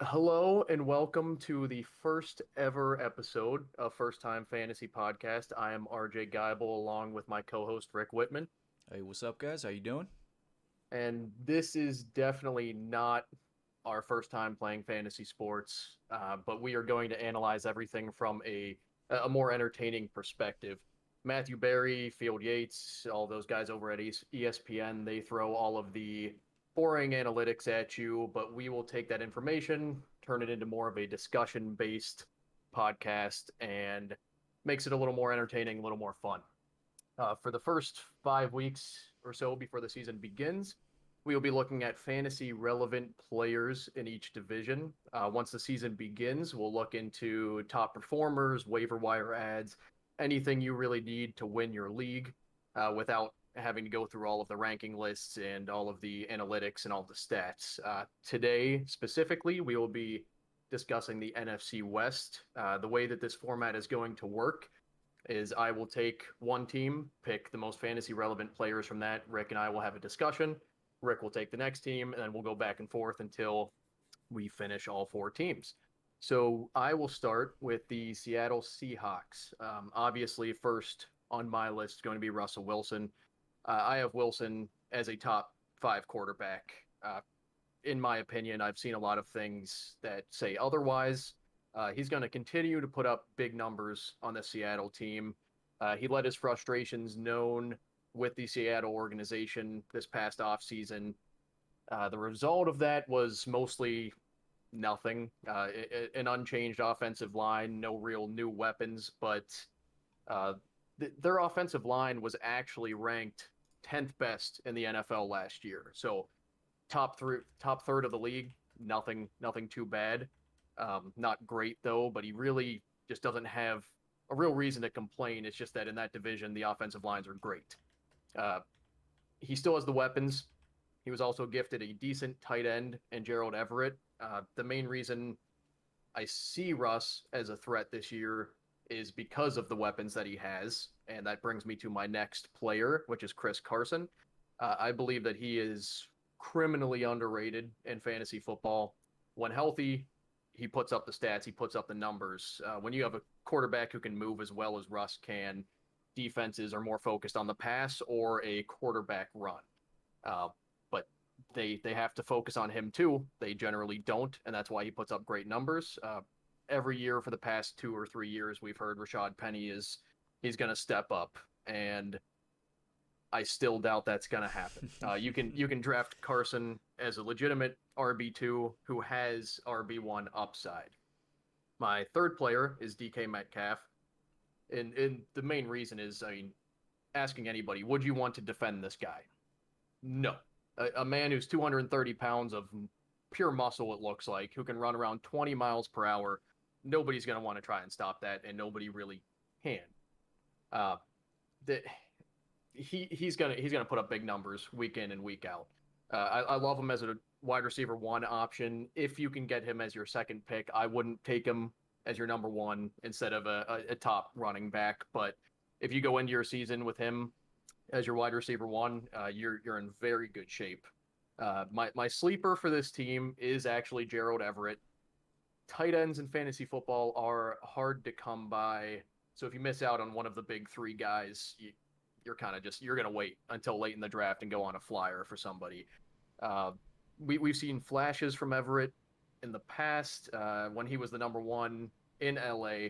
Hello and welcome to the first ever episode of First Time Fantasy Podcast. I am RJ Geibel along with my co-host Rick Whitman, Hey, what's up, guys? How you doing? and this is definitely not our first time playing fantasy sports, but we are going to analyze everything from a more entertaining perspective. Matthew Berry, Field Yates, all those guys over at ESPN, they throw all of the boring analytics at you, but we will take that information, turn it into more of a discussion-based podcast, and makes it a little more entertaining, a little more fun. For the first 5 weeks or so before the season begins, we will be looking at fantasy relevant players in each division. Once the season begins, we'll look into top performers, waiver wire ads, anything you really need to win your league without having to go through all of the ranking lists and all of the analytics and all the stats. Today, specifically, we will be discussing the NFC West. The way that this format is going to work is I will take one team, pick the most fantasy relevant players from that. Rick and I will have a discussion. Rick will take the next team, and then we'll go back and forth until we finish all four teams. So I will start with the Seattle Seahawks. Obviously, first on my list is going to be Russell Wilson. I have Wilson as a top five quarterback. In my opinion, I've seen a lot of things that say otherwise. He's going to continue to put up big numbers on the Seattle team. He let his frustrations known with the Seattle organization this past offseason. The result of that was mostly nothing. An unchanged offensive line, no real new weapons, but their offensive line was actually ranked 10th best in the NFL last year. So top third of the league, nothing too bad. Not great though, but he really just doesn't have a real reason to complain. It's just that in that division, the offensive lines are great. Uh, he still has the weapons. He was also gifted a decent tight end in Gerald Everett. The main reason I see Russ as a threat this year is because of the weapons that he has. And that brings me to my next player, which is Chris Carson. I believe that he is criminally underrated in fantasy football. When healthy, he puts up the stats, he puts up the numbers. When you have a quarterback who can move as well as Russ can, defenses are more focused on the pass or a quarterback run. But they have to focus on him too. They generally don't, and that's why he puts up great numbers. Every year for the past 2 or 3 years, we've heard Rashad Penny is he's going to step up, and I still doubt that's going to happen. You can draft Carson as a legitimate RB2 who has RB1 upside. My third player is DK Metcalf, and the main reason is, I mean, asking anybody, would you want to defend this guy? No. A man who's 230 pounds of pure muscle, it looks like, who can run around 20 miles per hour. Nobody's going to want to try and stop that, and nobody really can. Uh, the, he's gonna put up big numbers week in and week out. I love him as a wide receiver one option. If you can get him as your second pick, I wouldn't take him as your number one instead of a top running back. But if you go into your season with him as your wide receiver one, you're in very good shape. My sleeper for this team is actually Gerald Everett. Tight ends in fantasy football are hard to come by. So if you miss out on one of the big three guys, you're kind of just you're going to wait until late in the draft and go on a flyer for somebody. Uh, we've seen flashes from Everett in the past when he was the number one in LA.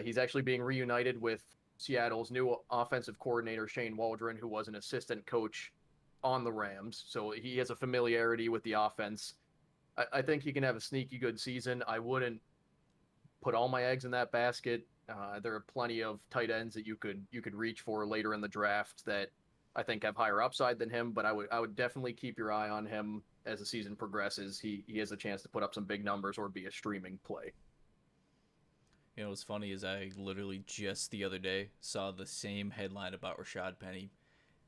He's actually being reunited with Seattle's new offensive coordinator Shane Waldron, who was an assistant coach on the Rams, so he has a familiarity with the offense. I think he can have a sneaky good season. I wouldn't put all my eggs in that basket. There are plenty of tight ends that you could reach for later in the draft that I think have higher upside than him, but I would definitely keep your eye on him as the season progresses. He has a chance to put up some big numbers or be a streaming play. You know, what's funny is I literally just the other day saw the same headline about Rashad Penny.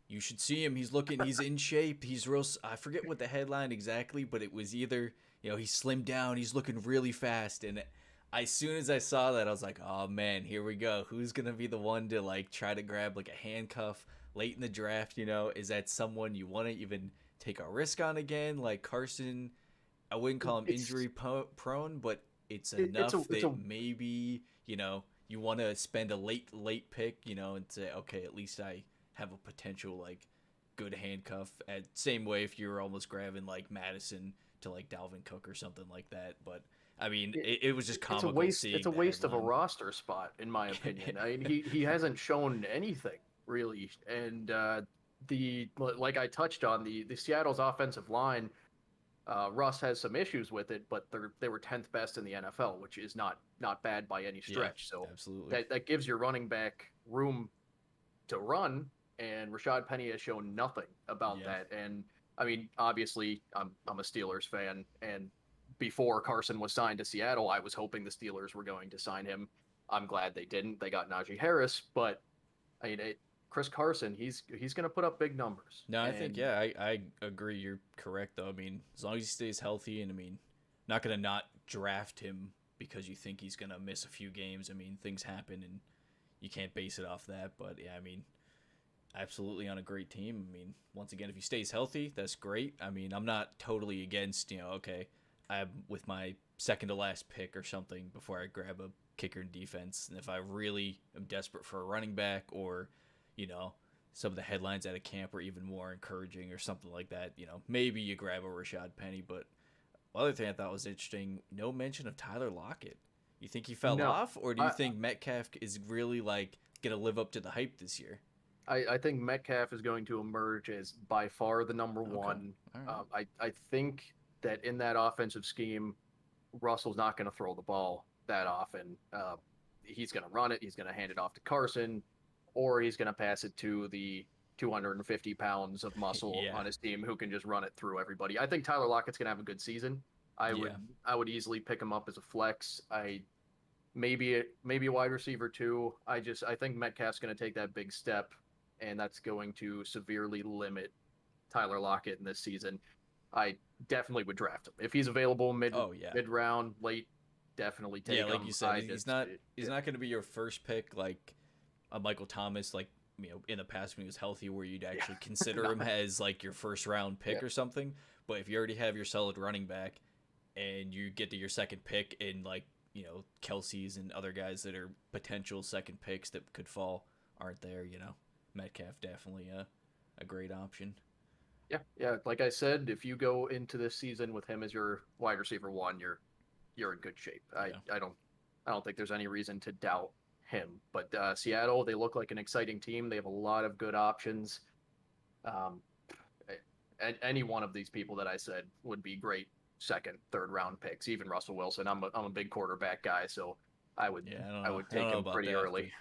You should see him. He's in shape. He's real. I forget what the headline exactly, but it was either, he's slimmed down. He's looking really fast. And as soon as I saw that, I was like, oh man, here we go. Who's going to be the one to like try to grab like a handcuff late in the draft? Is that someone you want to even take a risk on again? Like Carson I wouldn't call him It's injury prone, but it's it's a enough that maybe, you want to spend a late pick, and say, okay, at least I have a potential like good handcuff. At same way if you're almost grabbing like Madison to like Dalvin Cook or something like that. But I mean, it, it was just it's a comical waste. It's seeing a the waste of a headline. roster spot, in my opinion. I mean, he hasn't shown anything really, and the like I touched on the Seattle's offensive line. Russ has some issues with it, but they were 10th best in the NFL, which is not bad by any Yeah, stretch. So absolutely. that gives your running back room to run, and Rashad Penny has shown nothing about Yeah. that. And I mean, obviously, I'm a Steelers fan, and before Carson was signed to Seattle, I was hoping the Steelers were going to sign him. I'm glad they didn't. They got Najee Harris, but I mean, Chris Carson, he's going to put up big numbers, No, I think and yeah, I agree. You're correct though. I mean, as long as he stays healthy, and I mean, not gonna not draft him because you think he's gonna miss a few games. I mean, things happen, and you can't base it off that. But yeah, I mean, absolutely on a great team. I mean, once again, if he stays healthy, that's great. I mean, I'm not totally against, okay, I'm with my second to last pick or something before I grab a kicker in defense. And if I really am desperate for a running back, or, you know, some of the headlines at a camp are even more encouraging or something like that, maybe you grab a Rashad Penny. But other thing I thought was interesting, no mention of Tyler Lockett. You think he fell no, off, or do you I think Metcalf is really like gonna live up to the hype this year? I think Metcalf is going to emerge as by far the number Okay. one. All right. I think that in that offensive scheme, Russell's not going to throw the ball that often. He's going to run it. He's going to hand it off to Carson, or he's going to pass it to the 250 pounds of muscle Yeah. on his team who can just run it through everybody. I think Tyler Lockett's going to have a good season. I would Yeah. I would easily pick him up as a flex. Maybe a wide receiver too. I think Metcalf's going to take that big step, and that's going to severely limit Tyler Lockett in this season. I definitely would draft him if he's available Oh yeah. mid round, late. Definitely Yeah, take like you him. said, he's Yeah, not going to be your first pick like a Michael Thomas, like in the past when he was healthy, where you'd yeah, actually consider no, him as like your first round yeah, pick or something. But if you already have your solid running back, and you get to your second pick in like Kelsey's and other guys that are potential second picks that could fall aren't there, Metcalf definitely a great option. yeah. Like I said, if you go into this season with him as your wide receiver one, you're in good shape. Yeah. I don't think there's any reason to doubt him. But Seattle, they look like an exciting team. They have a lot of good options. Um, any one of these people that I said would be great second, third round picks. Even Russell Wilson. I'm a big quarterback guy, so I would Yeah, I don't I know. would I don't take know him about pretty that, but early.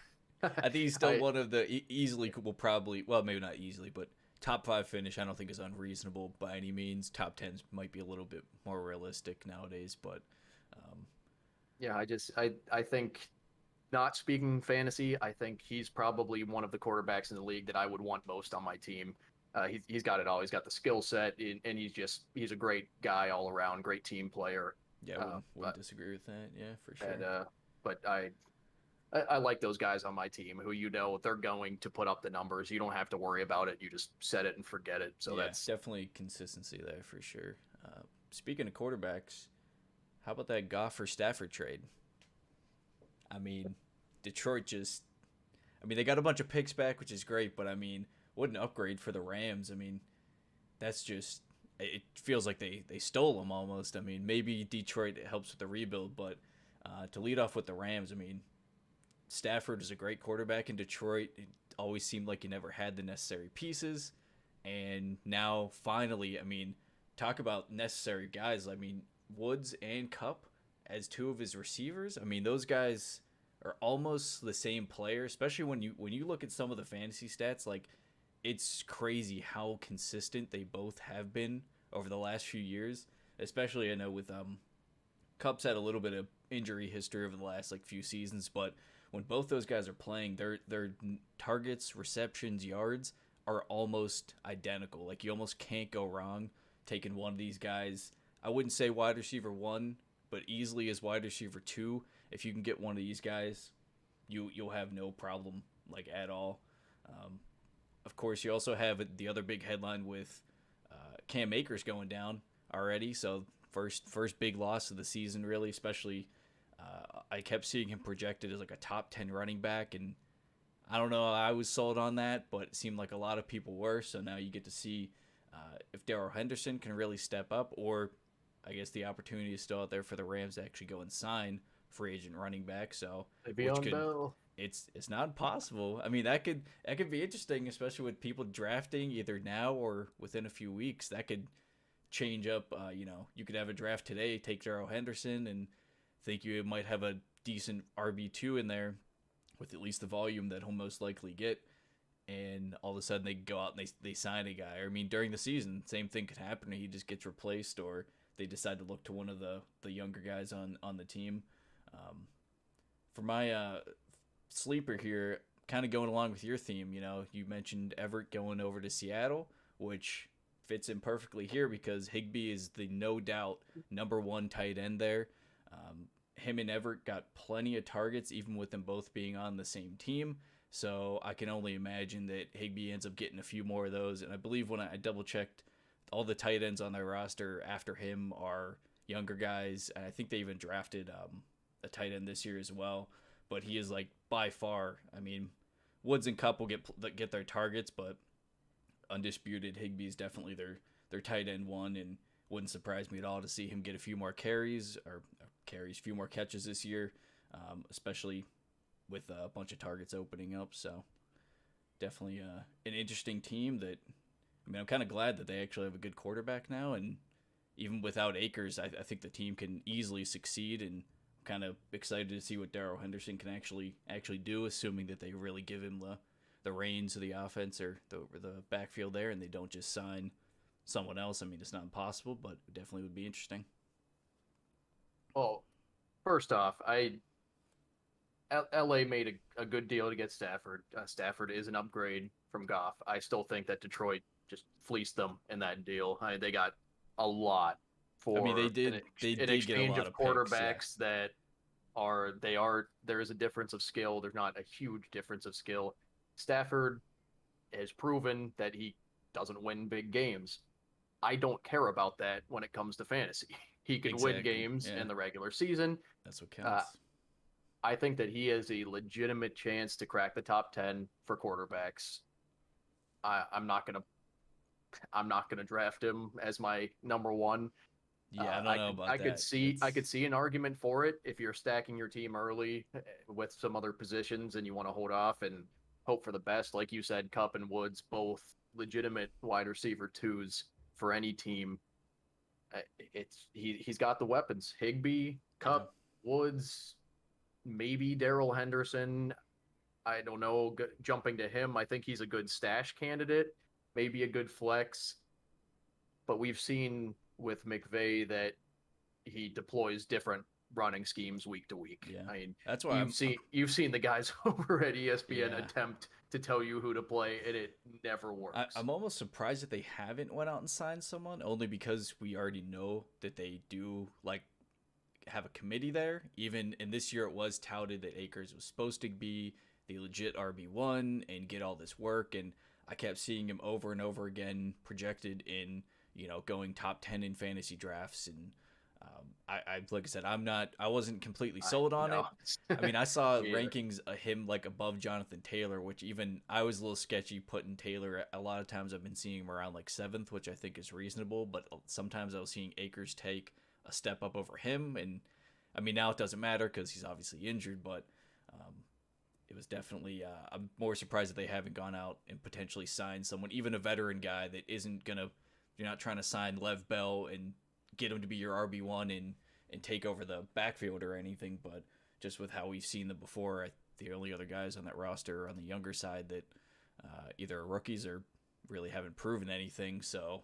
I think he's still I one of the easily will probably, well, maybe not easily, but top five finish. I don't think is unreasonable by any means. Top tens might be a little bit more realistic nowadays, but um, yeah, I think not speaking fantasy, I think he's probably one of the quarterbacks in the league that I would want most on my team. He's got it all. He's got the skill set, and he's a great guy all around, great team player. yeah, I Uh, wouldn't but disagree with that. Yeah, for and sure. but I like those guys on my team who they're going to put up the numbers. You don't have to worry about it. You just set it and forget it. So Yeah, that's definitely consistency there for sure. Speaking of quarterbacks, how about that Goff for Stafford trade? I mean, Detroit just, I mean, they got a bunch of picks back, which is great, but I mean, what an upgrade for the Rams. I mean, that's just, it feels like they stole them almost. I mean, maybe Detroit helps with the rebuild, but to lead off with the Rams, I mean, Stafford is a great quarterback in Detroit. It always seemed like he never had the necessary pieces. And now, finally, I mean, talk about necessary guys. I mean, Woods and Cup as two of his receivers. I mean, those guys are almost the same player, especially when you look at some of the fantasy stats. Like, it's crazy how consistent they both have been over the last few years. Especially, I know with Cup's had a little bit of injury history over the last like few seasons, but when both those guys are playing, their targets, receptions, yards are almost identical. Like you almost can't go wrong taking one of these guys. I wouldn't say wide receiver one, but easily as wide receiver two. If you can get one of these guys, you'll have no problem like at all. Um, of course, you also have the other big headline with Cam Akers going down already, so first big loss of the season, really. Especially, I kept seeing him projected as like a top 10 running back, and I don't know. I was sold on that, but it seemed like a lot of people were. So now you get to see if Darrell Henderson can really step up, or I guess the opportunity is still out there for the Rams to actually go and sign free agent running back. So which Le'Veon could Bell. it's not impossible. I mean that could be interesting, especially with people drafting either now or within a few weeks. That could change up. You could have a draft today, take Darrell Henderson, and think you might have a decent RB2 in there with at least the volume that he'll most likely get. And all of a sudden they go out and they sign a guy. Or, I mean, during the season, same thing could happen. He just gets replaced, or they decide to look to one of the younger guys on the team. For my sleeper here, kind of going along with your theme, you mentioned Everett going over to Seattle, which fits in perfectly here because Higbee is the no doubt number one tight end there. Him and Everett got plenty of targets, even with them both being on the same team. So I can only imagine that Higbee ends up getting a few more of those. And I believe when I double checked, all the tight ends on their roster after him are younger guys. And I think they even drafted a tight end this year as well. But he is like by far, I mean, Woods and Cup will get their targets, but undisputed Higbee is definitely their tight end one, and wouldn't surprise me at all to see him get a few more few more catches this year, especially with a bunch of targets opening up. So definitely an interesting team that, I mean, I'm kind of glad that they actually have a good quarterback now, and even without Akers, I think the team can easily succeed, and I'm kind of excited to see what Darrell Henderson can actually do, assuming that they really give him the reins of the offense or the backfield there, and they don't just sign someone else. I mean, it's not impossible, but it definitely would be interesting. Well, first off, LA made a good deal to get Stafford. Stafford is an upgrade from Goff. I still think that Detroit just fleeced them in that deal. They got a lot I mean, for they an did get a exchange lot of of picks, yeah. quarterbacks that there is a difference of skill. There's not a huge difference of skill. Stafford has proven that he doesn't win big games. I don't care about that when it comes to fantasy. He can win Exactly. games Yeah, in the regular season. that's what Uh, counts. I think that he has a legitimate chance to crack the top 10 for quarterbacks. I, I'm not gonna I'm not gonna draft him as my number one. Yeah, I don't I know could about that. I could It's see an argument for it if you're stacking your team early with some other positions and you want to hold off and hope for the best. Like you said, Cup and Woods both legitimate wide receiver twos for any team. He's got the weapons. Higbee, yeah. Cup, Woods, maybe Darrell Henderson. I don't know. Jumping to him, I think he's a good stash candidate, maybe a good flex. But we've seen with McVay that he deploys different running schemes week to week. Yeah. I mean, That's why I'm you've seen the guys over at ESPN yeah. attempt to tell you who to play, and it never works. I'm almost surprised that they haven't went out and signed someone, only because we already know that they do like have a committee there. Even in this year, it was touted that Akers was supposed to be the legit RB1 and get all this work, and I kept seeing him over and over again projected in going top 10 in fantasy drafts. And I like I said, I wasn't completely sold on No, it. I mean, I saw me either. rankings of him like above Jonathan Taylor, which even I was a little sketchy putting Taylor. A lot of times I've been seeing him around like seventh, which I think is reasonable, but sometimes I was seeing Akers take a step up over him. And I mean, now it doesn't matter because he's obviously injured, but um, it was definitely, I'm more surprised that they haven't gone out and potentially signed someone, even a veteran guy that isn't going to, you're not trying to sign Lev Bell and get him to be your RB1 and take over the backfield or anything, but just with how we've seen them before, the only other guys on that roster are on the younger side that either are rookies or really haven't proven anything. So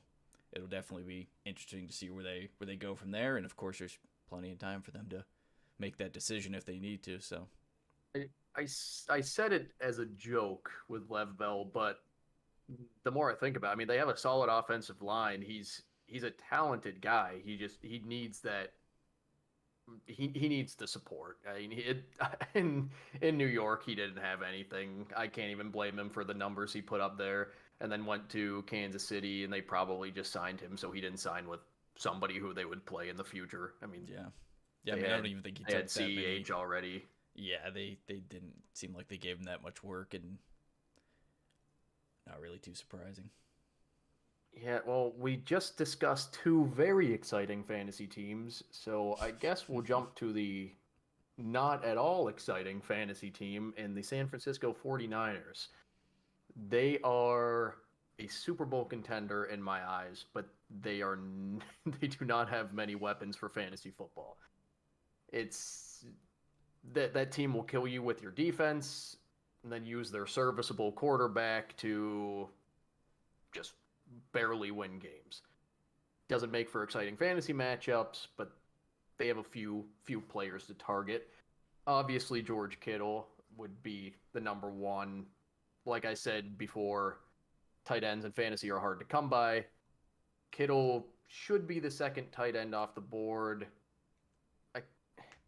it'll definitely be interesting to see where they go from there. And of course, there's plenty of time for them to make that decision if they need to. So I said it as a joke with Lev Bell, but the more I think about it, I mean, they have a solid offensive line. He's a talented guy. He needs that he needs the support. I mean, in New York, he didn't have anything. I can't even blame him for the numbers he put up there. And then went to Kansas City, and they probably just signed him, so he didn't sign with somebody who they would play in the future. I mean, Yeah. Yeah, I they mean, I don't had even think he they had took that many. CEH already. Yeah, they didn't seem like they gave him that much work, and not really too surprising. Yeah, well, we just discussed two very exciting fantasy teams, so I guess we'll jump to the not at all exciting fantasy team in the San Francisco 49ers. They are a Super Bowl contender in my eyes, but they do not have many weapons for fantasy football. It's that team will kill you with your defense and then use their serviceable quarterback to just barely win games. Doesn't make for exciting fantasy matchups, but they have a few players to target. Obviously, George Kittle would be the number one. Like I said before, tight ends in fantasy are hard to come by. Kittle should be the second tight end off the board. I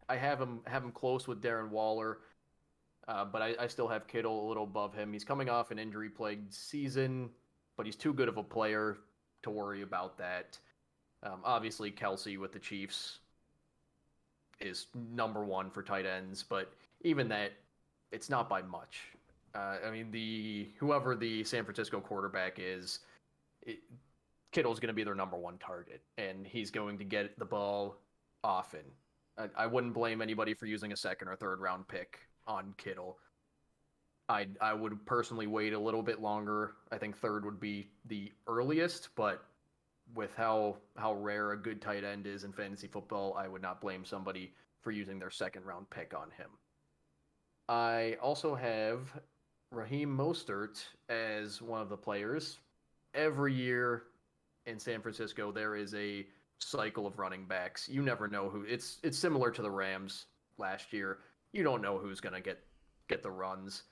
I have him close with Darren Waller, but I still have Kittle a little above him. He's coming off an injury plagued season, but he's too good of a player to worry about that. Obviously, Kelsey with the Chiefs is number one for tight ends, but even that, it's not by much. I mean, the whoever the San Francisco quarterback is, it, Kittle's going to be their number one target, and he's going to get the ball often. I wouldn't blame anybody for using a second or third round pick on Kittle. I would personally wait a little bit longer. I think third would be the earliest, but with how rare a good tight end is in fantasy football, I would not blame somebody for using their second round pick on him. I also have Raheem Mostert as one of the players. Every year in San Francisco, there is a cycle of running backs. You never know who. It's similar to the Rams last year. You don't know who's gonna get the runs.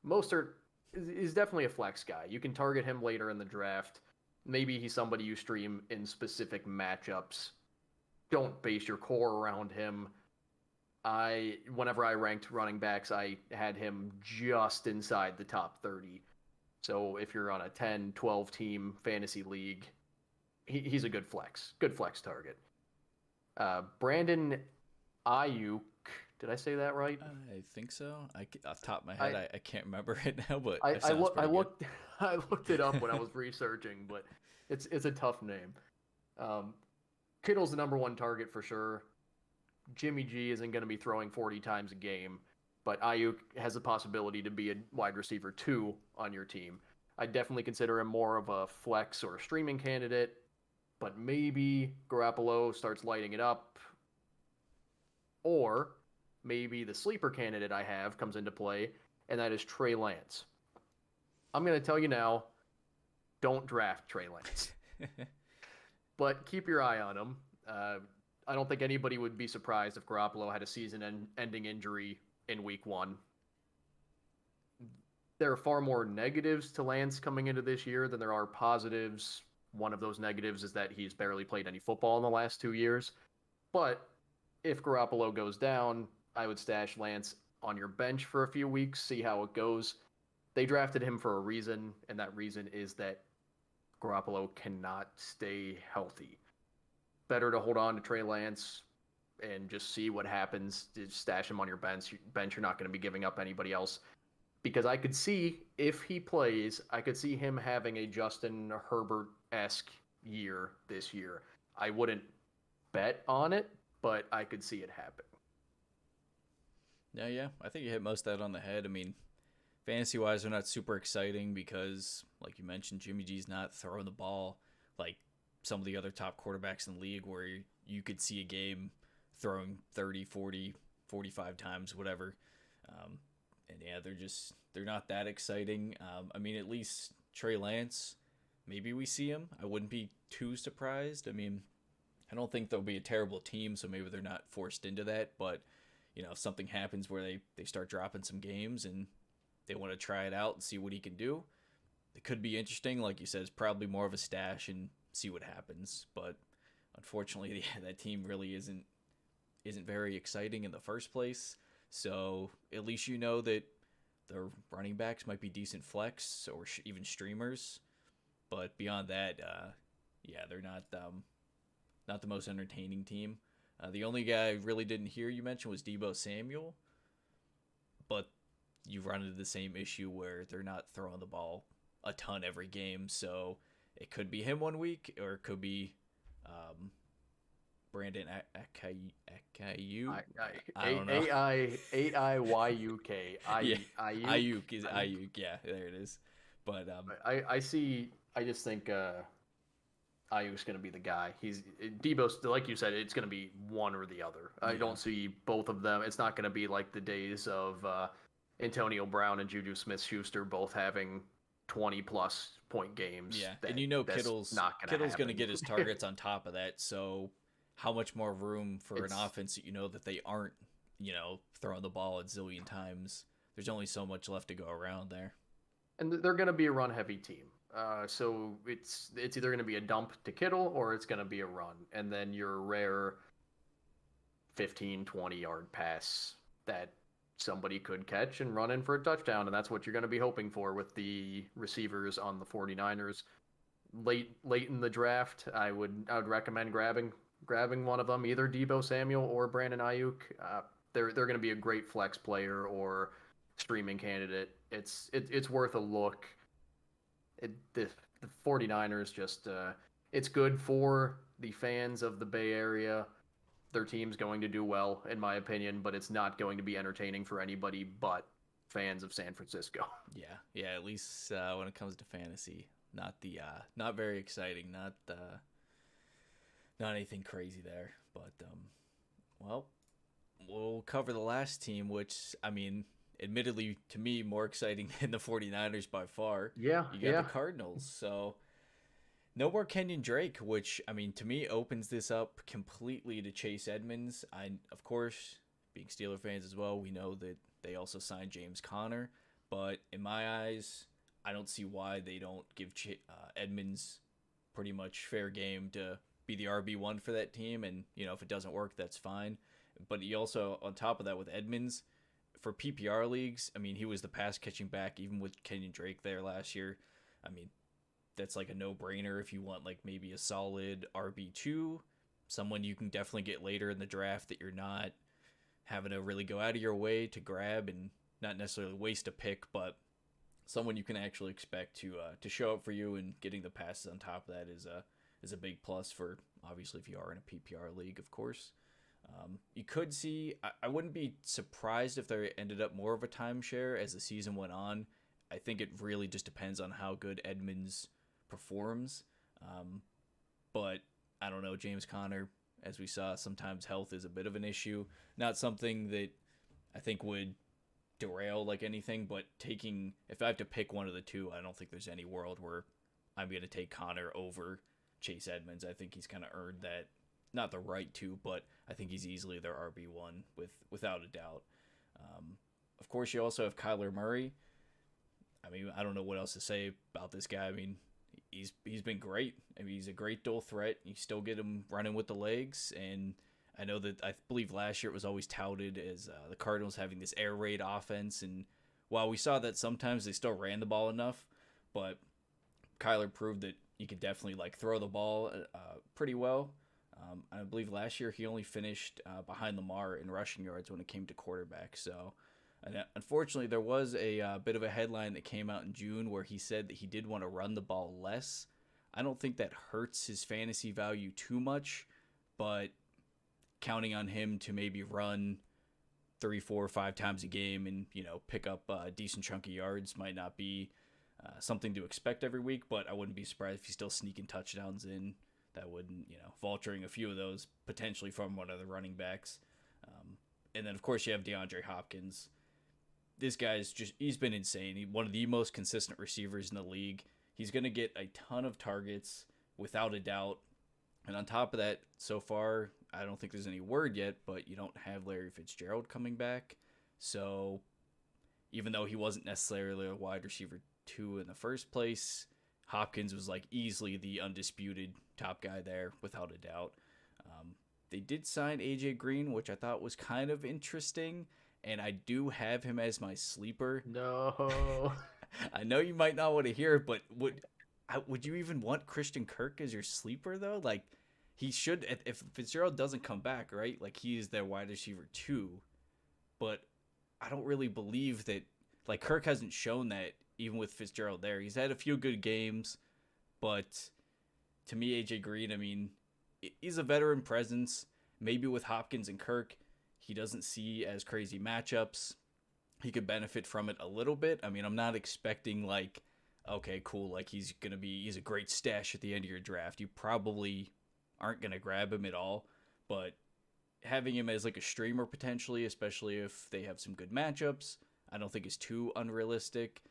Mostert is definitely a flex guy. You can target him later in the draft. Maybe he's somebody you stream in specific matchups. Don't base your core around him. Whenever I ranked running backs, I had him just inside the top 30. So if you're on a 10, 12 team fantasy league, he's a good flex target. Brandon Ayuk, did I say that right? I think so. Off the top of my I head, I can't remember it now, but I, it I, sounds look, I pretty good. looked I looked it up when I was researching, but it's a tough name. Um, Kittle's the number one target for sure. Jimmy G isn't going to be throwing 40 times a game, but Ayuk has the possibility to be a wide receiver two on your team. I definitely consider him more of a flex or a streaming candidate, but maybe Garoppolo starts lighting it up, or maybe the sleeper candidate I have comes into play, and that is Trey Lance. I'm going to tell you now, don't draft Trey Lance, but keep your eye on him. I don't think anybody would be surprised if Garoppolo had a season-ending injury in Week 1. There are far more negatives to Lance coming into this year than there are positives. One of those negatives is that he's barely played any football in the last 2 years. But if Garoppolo goes down, I would stash Lance on your bench for a few weeks, see how it goes. They drafted him for a reason, and that reason is that Garoppolo cannot stay healthy. Better to hold on to Trey Lance and just see what happens. Just stash him on your bench. You're not going to be giving up anybody else. Because I could see, if he plays, I could see him having a Justin Herbert-esque year this year. I wouldn't bet on it, but I could see it happen. Yeah, I think you hit most of that on the head. I mean, fantasy wise, they're not super exciting because, like you mentioned, Jimmy G's not throwing the ball like some of the other top quarterbacks in the league, where you could see a game throwing 30, 40, 45 times, whatever. And yeah, they're not that exciting. I mean, at least Trey Lance, maybe we see him. I wouldn't be too surprised. I mean, I don't think they'll be a terrible team, so maybe they're not forced into that. But, if something happens where they start dropping some games and they want to try it out and see what he can do, it could be interesting. Like you said, it's probably more of a stash and see what happens. But unfortunately, yeah, that team really isn't very exciting in the first place. So at least you know that their running backs might be decent flex or even streamers. But beyond that, yeah, they're not not the most entertaining team. The only guy I really didn't hear you mention was Debo Samuel, but you run into the same issue where they're not throwing the ball a ton every game. So it could be him one week, or it could be Brandon Akayu. I don't know. Ayuk. Yeah, Ayuk. Ayuk is Ayuk. Yeah, there it is. But I see. I just think Ayuk's going to be the guy. He's Debo. Like you said, it's going to be one or the other. I don't see both of them. It's not going to be like the days of Antonio Brown and Juju Smith-Schuster both having 20-plus point games. yeah, and Kittle's going to get his targets on top of that. So how much more room for an offense that that they aren't throwing the ball a zillion times? There's only so much left to go around there. And they're going to be a run-heavy team. So it's either going to be a dump to Kittle or it's going to be a run. And then your rare 15, 20-yard pass that somebody could catch and run in for a touchdown. And that's what you're going to be hoping for with the receivers on the 49ers. Late in the draft, I would recommend grabbing one of them, either Debo Samuel or Brandon Ayuk. They're going to be a great flex player or streaming candidate. It's worth a look. The 49ers just it's good for the fans of the Bay Area. Their team's going to do well, in my opinion, but it's not going to be entertaining for anybody but fans of San Francisco. Yeah. At least when it comes to fantasy, not very exciting, not anything crazy there. But well, we'll cover the last team, which admittedly, to me, more exciting than the 49ers by far. Yeah, you got the Cardinals. So no more Kenyon Drake, which, to me, opens this up completely to Chase Edmonds. Of course, being Steeler fans as well, we know that they also signed James Conner. But in my eyes, I don't see why they don't give Edmonds pretty much fair game to be the RB1 for that team. And, if it doesn't work, that's fine. But you also, on top of that, with Edmonds, for PPR leagues, he was the pass catching back even with Kenyon Drake there last year. That's like a no-brainer if you want like maybe a solid RB2, someone you can definitely get later in the draft that you're not having to really go out of your way to grab and not necessarily waste a pick, but someone you can actually expect to show up for you, and getting the passes on top of that is a big plus for, obviously, if you are in a PPR league, of course. You could see, I wouldn't be surprised if there ended up more of a timeshare as the season went on. I think it really just depends on how good Edmonds performs. But I don't know, James Conner, as we saw, sometimes health is a bit of an issue. Not something that I think would derail like anything, but if I have to pick one of the two, I don't think there's any world where I'm going to take Conner over Chase Edmonds. I think he's kind of earned that. Not the right to, but I think he's easily their RB1 without a doubt. Of course, you also have Kyler Murray. I don't know what else to say about this guy. He's been great. He's a great dual threat. You still get him running with the legs, and I know that I believe last year it was always touted as the Cardinals having this air raid offense, and while we saw that sometimes they still ran the ball enough, but Kyler proved that you could definitely throw the ball pretty well. I believe last year he only finished behind Lamar in rushing yards when it came to quarterback. So, unfortunately, there was a bit of a headline that came out in June where he said that he did want to run the ball less. I don't think that hurts his fantasy value too much, but counting on him to maybe run 3, 4, 5 times a game and pick up a decent chunk of yards might not be something to expect every week. But I wouldn't be surprised if he's still sneaking touchdowns in. That wouldn't, vulturing a few of those potentially from one of the running backs. And then, of course, you have DeAndre Hopkins. This guy's he's been insane. He's one of the most consistent receivers in the league. He's going to get a ton of targets without a doubt. And on top of that, so far, I don't think there's any word yet, but you don't have Larry Fitzgerald coming back. So even though he wasn't necessarily a wide receiver 2 in the first place, Hopkins was easily the undisputed top guy there without a doubt. They did sign AJ Green, which I thought was kind of interesting, and I do have him as my sleeper. No. I know you might not want to hear it, but would you even want Christian Kirk as your sleeper though? he should, if Fitzgerald doesn't come back, right? Like he is their wide receiver too. But I don't really believe that. Like Kirk hasn't shown that even with Fitzgerald there. He's had a few good games, but to me, AJ Green, I mean, he's a veteran presence. Maybe with Hopkins and Kirk, he doesn't see as crazy matchups. He could benefit from it a little bit. I mean, I'm not expecting like, okay, cool, like he's a great stash at the end of your draft. You probably aren't gonna grab him at all, but having him as like a streamer potentially, especially if they have some good matchups, I don't think is too unrealistic.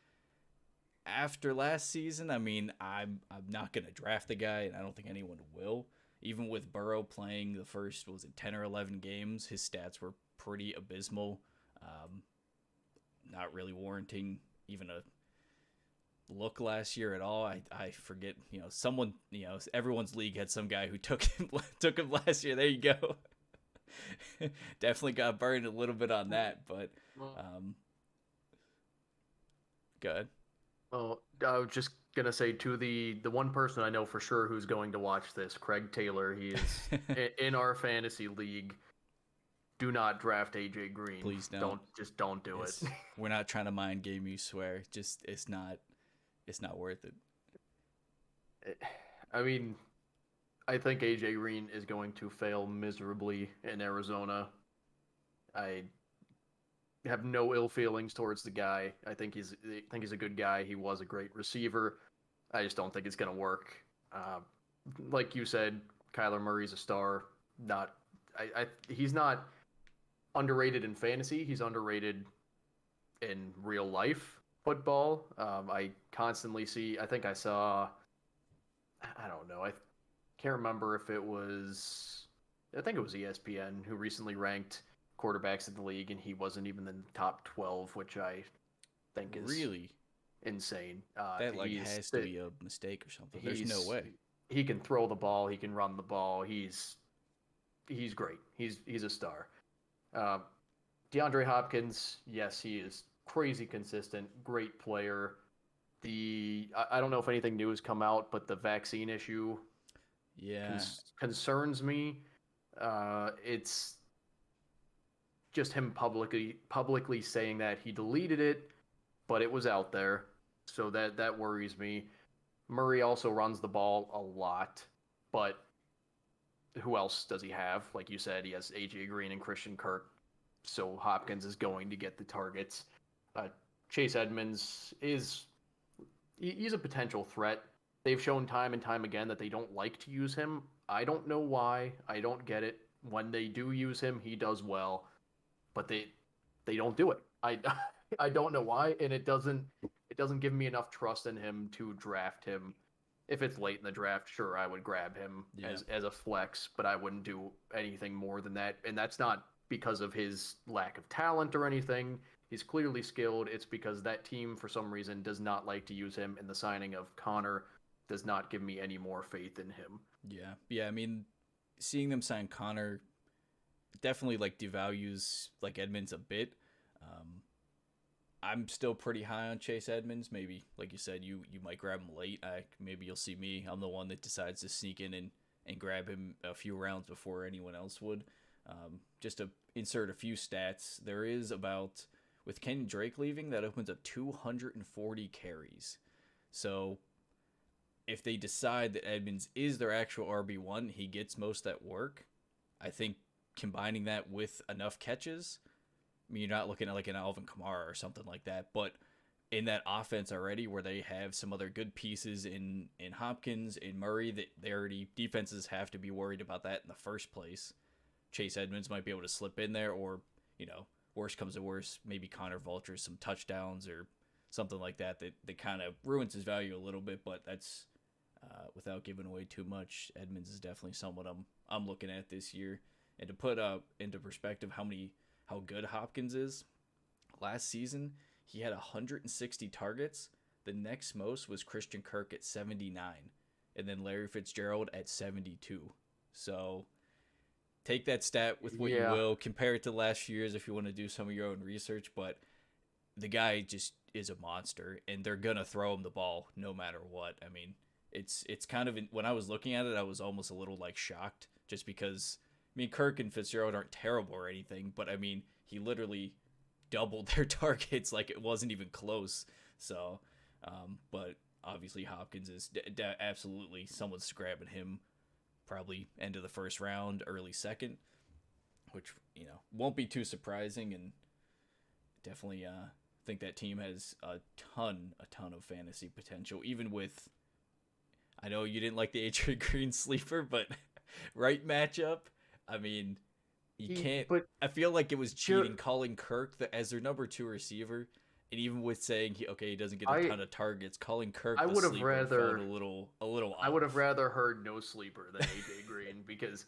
After last season, I mean, I'm not gonna draft the guy, and I don't think anyone will. Even with Burrow playing the first, was it 10 or 11 games, his stats were pretty abysmal. Um, Not really warranting even a look last year at all. I forget, someone, everyone's league had some guy who took him last year. There you go. Definitely got burned a little bit on that, but good. Well, I was just gonna say to the one person I know for sure who's going to watch this, Craig Taylor. He is in our fantasy league. Do not draft AJ Green. Please don't. Don't do it. We're not trying to mind game you, swear. Just it's not worth it. I mean, I think AJ Green is going to fail miserably in Arizona. I have no ill feelings towards the guy. I think he's a good guy. He was a great receiver. I just don't think it's going to work. Like you said, Kyler Murray's a star. He's not underrated in fantasy. He's underrated in real life football. I constantly see. I think I saw. I don't know. I can't remember if it was. I think it was ESPN who recently ranked quarterbacks in the league, and he wasn't even in the top 12, which I think is really insane. That has to be a mistake or something. There's no way. He can throw the ball. He can run the ball. He's great. He's a star. DeAndre Hopkins, yes, he is crazy consistent, great player. I don't know if anything new has come out, but the vaccine issue concerns me. It's just him publicly saying that he deleted it, but it was out there, so that worries me. Murray also runs the ball a lot, but who else does he have? Like you said, he has AJ Green and Christian Kirk, so Hopkins is going to get the targets. Chase Edmonds he's a potential threat. They've shown time and time again that they don't like to use him. I don't know why. I don't get it. When they do use him, he does well, but they don't do it. I don't know why, and it doesn't give me enough trust in him to draft him. If it's late in the draft, sure, I would grab him as a flex, but I wouldn't do anything more than that. And that's not because of his lack of talent or anything. He's clearly skilled. It's because that team, for some reason, does not like to use him, and the signing of Connor does not give me any more faith in him. Yeah. I mean, seeing them sign Connor definitely like devalues like Edmonds a bit. I'm still pretty high on Chase Edmonds. Maybe, like you said, you might grab him late. Maybe you'll see me. I'm the one that decides to sneak in and grab him a few rounds before anyone else would. Just to insert a few stats, there is about, with Kenny Drake leaving, that opens up 240 carries. So if they decide that Edmonds is their actual RB1, he gets most of that work. I think combining that with enough catches, I mean, you're not looking at like an Alvin Kamara or something like that, but in that offense already where they have some other good pieces in Hopkins, in Murray, that they already, defenses have to be worried about that in the first place. Chase Edmonds might be able to slip in there, or, worst comes to worst, maybe Connor vultures some touchdowns or something like that kind of ruins his value a little bit, but that's without giving away too much. Edmonds is definitely someone I'm looking at this year. And to put into perspective how good Hopkins is, last season he had 160 targets. The next most was Christian Kirk at 79, and then Larry Fitzgerald at 72. So take that stat with what you will. Compare it to last year's if you want to do some of your own research, but the guy just is a monster, and they're going to throw him the ball no matter what. I mean, it's kind of when I was looking at it, I was almost a little like shocked just because I mean Kirk and Fitzgerald aren't terrible or anything, but I mean he literally doubled their targets like it wasn't even close. So, but obviously Hopkins is absolutely someone's grabbing him probably end of the first round, early second, which won't be too surprising, and definitely think that team has a ton of fantasy potential, even with. I know you didn't like the AJ Green sleeper, but right matchup. I mean, you can't. But I feel like it was cheating calling Kirk as their number 2 receiver, and even with saying he doesn't get a ton of targets, calling Kirk I the would have sleeper rather felt a little off. I would have rather heard no sleeper than AJ Green because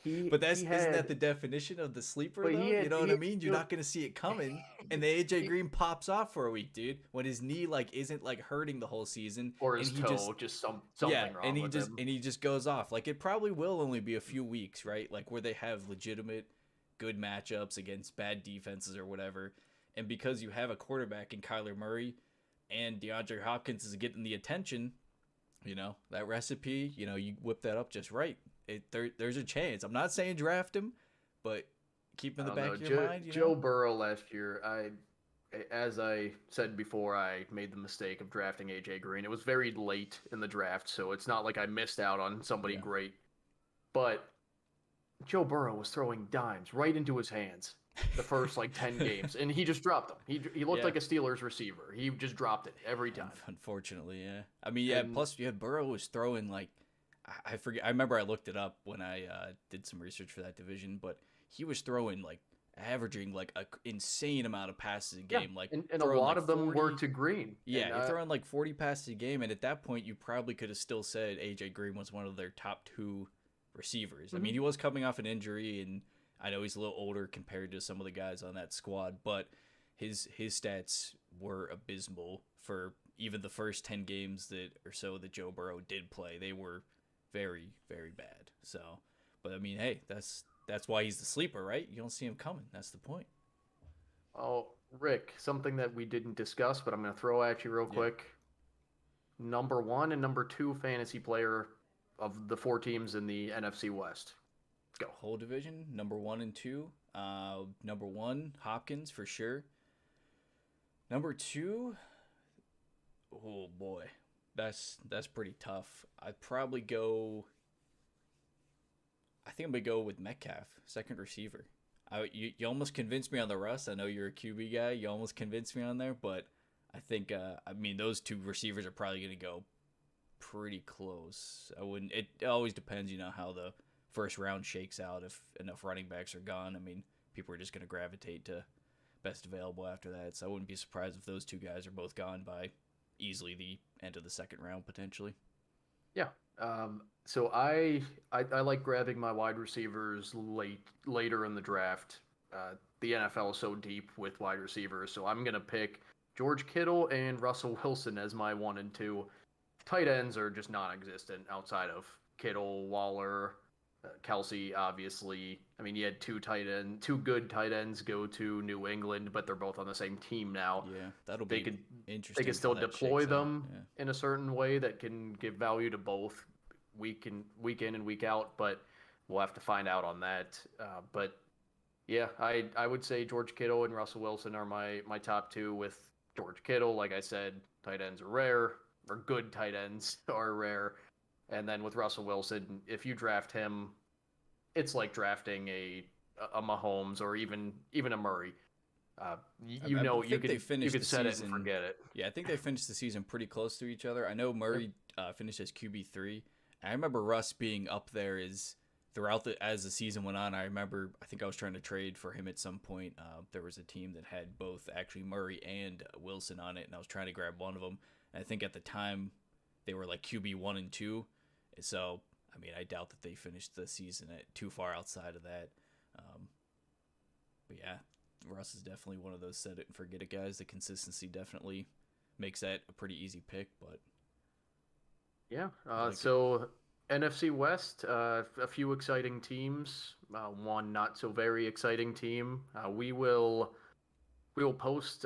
But he isn't that had the definition of the sleeper but though? You know what I mean? You're you know, not gonna see it coming, and the AJ Green pops off for a week, dude. When his knee like isn't like hurting the whole season, or and his he toe, just something wrong with him. and he just goes off. Like it probably will only be a few weeks, right? Like where they have legitimate good matchups against bad defenses or whatever. And because you have a quarterback in Kyler Murray and DeAndre Hopkins is getting the attention, that recipe, you whip that up just right. There's a chance. I'm not saying draft him, but keep in the back of your mind. Joe Burrow last year, as I said before, I made the mistake of drafting AJ Green. It was very late in the draft, so it's not like I missed out on somebody great. But Joe Burrow was throwing dimes right into his hands the first 10 games, and he just dropped them. He looked like a Steelers receiver. He just dropped it every time. Unfortunately, yeah. I mean, plus Burrow was throwing I forget. I remember I looked it up when I did some research for that division, but he was throwing averaging an insane amount of passes a game. And a lot of them were to Green. Yeah, you're throwing 40 passes a game, and at that point, you probably could have still said AJ Green was one of their top 2 receivers. Mm-hmm. I mean, he was coming off an injury, and I know he's a little older compared to some of the guys on that squad, but his stats were abysmal for even the first 10 games that Joe Burrow did play. They were very, very bad. So, but I mean, hey, that's why he's the sleeper, right? You don't see him coming. That's the point. Oh, Rick, something that we didn't discuss, but I'm going to throw at you real quick. Number 1 and number 2 fantasy player of the 4 teams in the NFC West. Go. Whole division, number 1 and 2. Number 1, Hopkins for sure. Number 2, oh boy. That's pretty tough. I'd probably go. I think I'm gonna go with Metcalf, second receiver. You almost convinced me on the Russ. I know you're a QB guy. You almost convinced me on there, but I think those 2 receivers are probably gonna go pretty close. I wouldn't. It always depends, how the first round shakes out. If enough running backs are gone, I mean, people are just gonna gravitate to best available after that. So I wouldn't be surprised if those 2 guys are both gone by easily the end of the second round potentially. Yeah. So I like grabbing my wide receivers later in the draft. The NFL is so deep with wide receivers, so I'm gonna pick George Kittle and Russell Wilson as my 1 and 2. Tight ends are just non-existent outside of Kittle, Waller, Kelsey, obviously. I mean, you had 2 good tight ends go to New England, but they're both on the same team now. Yeah, that'll be interesting. They can still deploy them in a certain way that can give value to both week in and week out, but we'll have to find out on that. But yeah, I would say George Kittle and Russell Wilson are my top 2. With George Kittle, like I said, tight ends are rare, or good tight ends are rare. And then with Russell Wilson, if you draft him, it's like drafting a Mahomes or even a Murray. You could set it and forget it. Yeah, I think they finished the season pretty close to each other. I know Murray finished as QB3. I remember Russ being up there as the season went on. I think I was trying to trade for him at some point. There was a team that had both actually Murray and Wilson on it, and I was trying to grab one of them. And I think at the time they were like QB1 and 2. So, I mean, I doubt that they finished the season too far outside of that. But yeah, Russ is definitely one of those set it and forget it guys. The consistency definitely makes that a pretty easy pick. But yeah, so NFC West, a few exciting teams, one not so very exciting team. We will We will post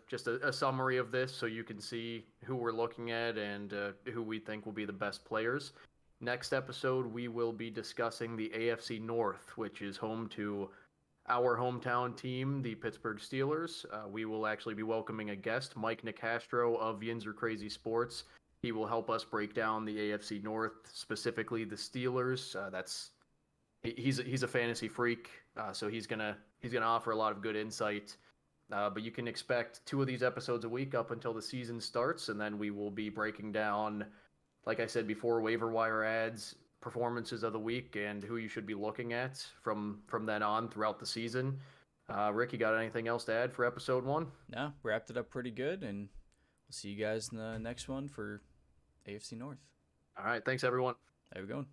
just a summary of this so you can see who we're looking at and who we think will be the best players. Next episode, we will be discussing the AFC North, which is home to our hometown team, the Pittsburgh Steelers. We will actually be welcoming a guest, Mike Nicastro of Yinzer Crazy Sports. He will help us break down the AFC North, specifically the Steelers. He's a fantasy freak, so he's gonna offer a lot of good insight. But you can expect 2 of these episodes a week up until the season starts, and then we will be breaking down, like I said before, waiver wire ads, performances of the week, and who you should be looking at from then on throughout the season. Rick, you got anything else to add for episode 1? No, wrapped it up pretty good, and we'll see you guys in the next one for AFC North. All right, thanks everyone. There we go.